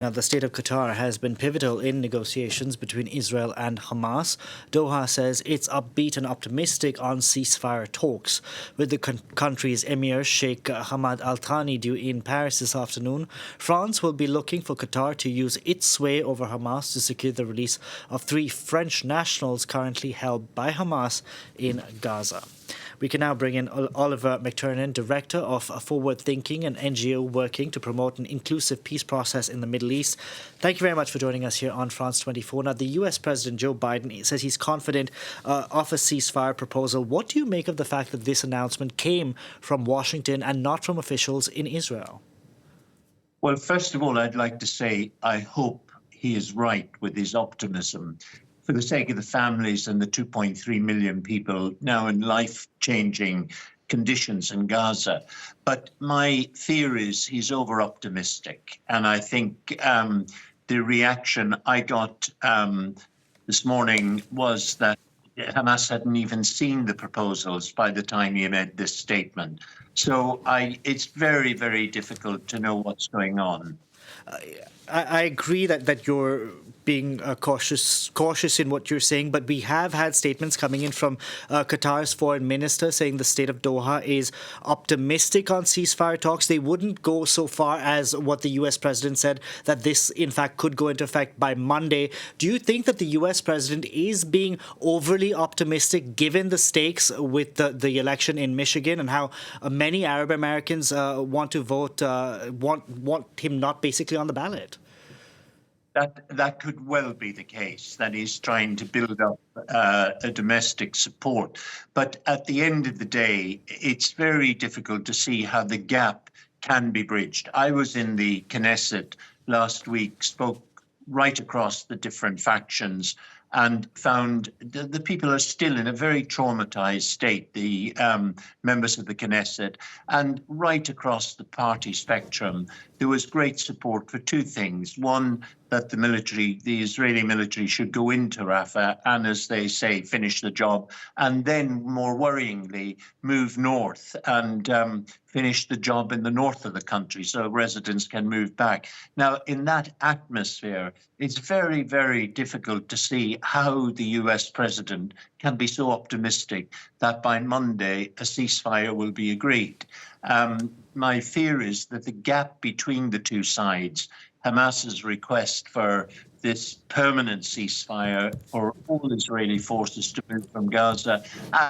Now, the state of Qatar has been pivotal in negotiations between Israel and Hamas. Doha says it's upbeat and optimistic on ceasefire talks. With the country's emir, Sheikh Hamad Al Thani, due in Paris this afternoon, France will be looking for Qatar to use its sway over Hamas to secure the release of 3 French nationals currently held by Hamas in Gaza. We can now bring in Oliver McTernan, Director of Forward Thinking, an NGO working to promote an inclusive peace process in the Middle East. Thank you very much for joining us here on France 24. Now, the US President Joe Biden says he's confident of a ceasefire proposal. What do you make of the fact that this announcement came from Washington and not from officials in Israel? Well, first of all, I'd like to say I hope he is right with his optimism. For the sake of the families and the 2.3 million people now in life-changing conditions in Gaza. But my fear is he's over-optimistic. And I think the reaction I got this morning was that Hamas hadn't even seen the proposals by the time he made this statement. So it's very, very difficult to know what's going on. I agree that you're being cautious in what you're saying, but we have had statements coming in from Qatar's foreign minister saying the state of Doha is optimistic on ceasefire talks. They wouldn't go so far as what the U.S. president said, that this, in fact, could go into effect by Monday. Do you think that the U.S. president is being overly optimistic given the stakes with the election in Michigan and how many Arab Americans want to vote, want him not basically on the ballot? That could well be the case, that he's trying to build up a domestic support. But at the end of the day, it's very difficult to see how the gap can be bridged. I was in the Knesset last week, spoke right across the different factions, and found the people are still in a very traumatized state, the members of the Knesset. And right across the party spectrum, there was great support for 2 things. One, that the Israeli military should go into Rafah and, as they say, finish the job, and then, more worryingly, move north and finish the job in the north of the country so residents can move back. Now, in that atmosphere, it's very, very difficult to see how the US president can be so optimistic that by Monday a ceasefire will be agreed. My fear is that the gap between the 2 sides, Hamas's request for this permanent ceasefire for all Israeli forces to move from Gaza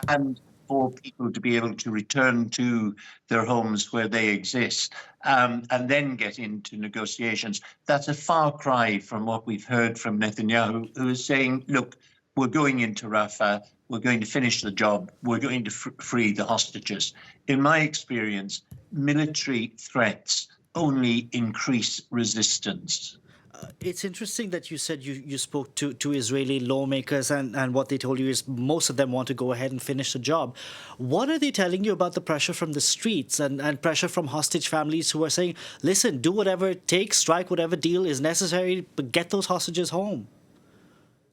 and for people to be able to return to their homes where they exist, and then get into negotiations. That's a far cry from what we've heard from Netanyahu, who is saying, look, we're going into Rafah, we're going to finish the job, we're going to free the hostages. In my experience, military threats only increase resistance. It's interesting that you said you spoke to Israeli lawmakers and what they told you is most of them want to go ahead and finish the job. What are they telling you about the pressure from the streets and pressure from hostage families who are saying, listen, do whatever it takes, strike whatever deal is necessary, but get those hostages home?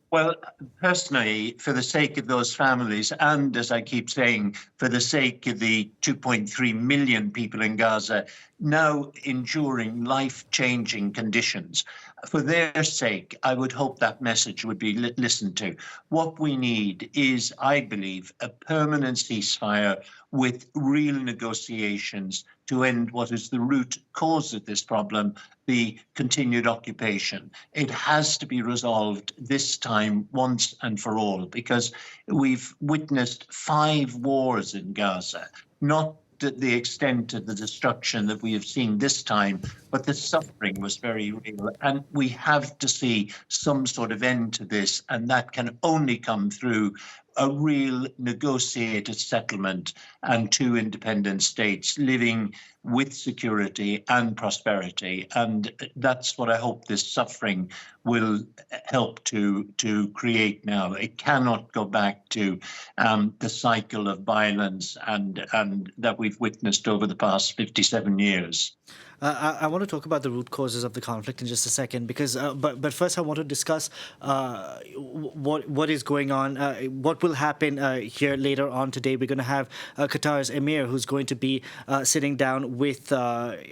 Well, personally, for the sake of those families, and as I keep saying, for the sake of the 2.3 million people in Gaza now enduring life-changing conditions, for their sake, I would hope that message would be listened to. What we need is, I believe, a permanent ceasefire with real negotiations to end what is the root cause of this problem, the continued occupation. It has to be resolved this time once and for all, because we've witnessed 5 wars in Gaza, not to the extent of the destruction that we have seen this time, but the suffering was very real. And we have to see some sort of end to this, and that can only come through a real negotiated settlement and 2 independent states living with security and prosperity. And that's what I hope this suffering will help to create now. It cannot go back to the cycle of violence and that we've witnessed over the past 57 years. I want to talk about the root causes of the conflict in just a second, because but first I want to discuss what is going on, what will happen here later on today. We're going to have Qatar's emir, who's going to be sitting down with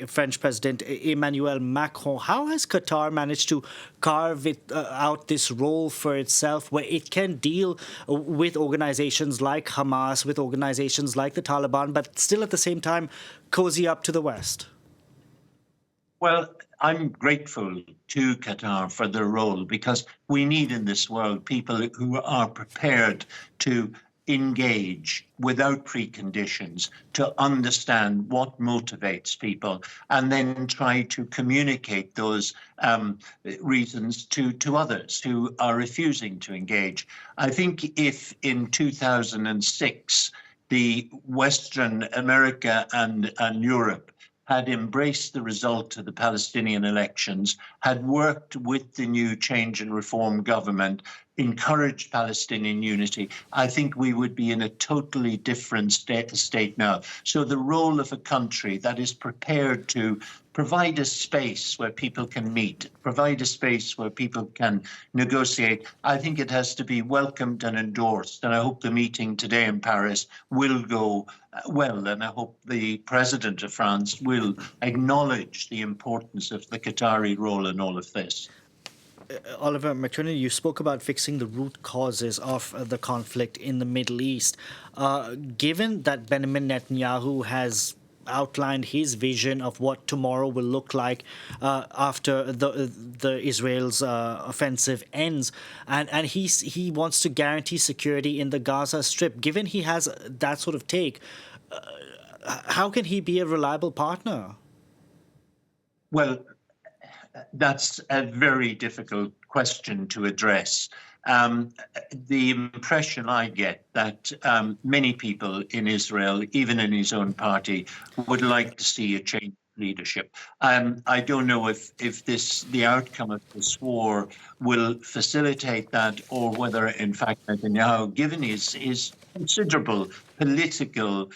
French President Emmanuel Macron. How has Qatar managed to carve out this role for itself where it can deal with organizations like Hamas, with organizations like the Taliban, but still at the same time cozy up to the West? Well, I'm grateful to Qatar for their role because we need in this world people who are prepared to engage without preconditions, to understand what motivates people, and then try to communicate those reasons to others who are refusing to engage. I think if in 2006, the Western America and Europe had embraced the result of the Palestinian elections, had worked with the new change and reform government, encouraged Palestinian unity, I think we would be in a totally different state now. So the role of a country that is prepared to provide a space where people can meet, provide a space where people can negotiate, I think it has to be welcomed and endorsed. And I hope the meeting today in Paris will go well. And I hope the President of France will acknowledge the importance of the Qatari role in all of this. Oliver McTernan, you spoke about fixing the root causes of the conflict in the Middle East. Given that Benjamin Netanyahu has outlined his vision of what tomorrow will look like after the Israel's offensive ends, and he wants to guarantee security in the Gaza Strip. Given he has that sort of take, how can he be a reliable partner? Well, that's a very difficult question to address. The impression I get that many people in Israel, even in his own party, would like to see a change of leadership. I don't know if the outcome of this war will facilitate that, or whether, in fact, Netanyahu, given his considerable political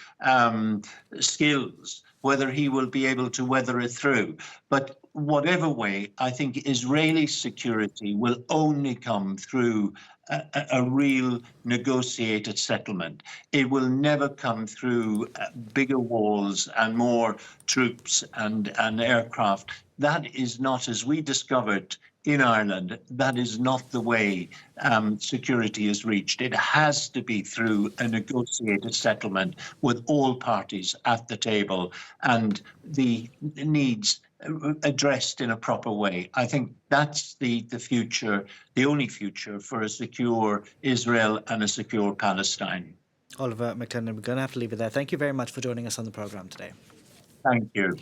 skills, whether he will be able to weather it through. But whatever way, I think Israeli security will only come through a real negotiated settlement. It will never come through bigger walls and more troops and aircraft. That is not, as we discovered in Ireland, that is not the way security is reached. It has to be through a negotiated settlement with all parties at the table and the needs addressed in a proper way. I think that's the future, the only future for a secure Israel and a secure Palestine. Oliver McTernan, we're going to have to leave it there. Thank you very much for joining us on the program today. Thank you.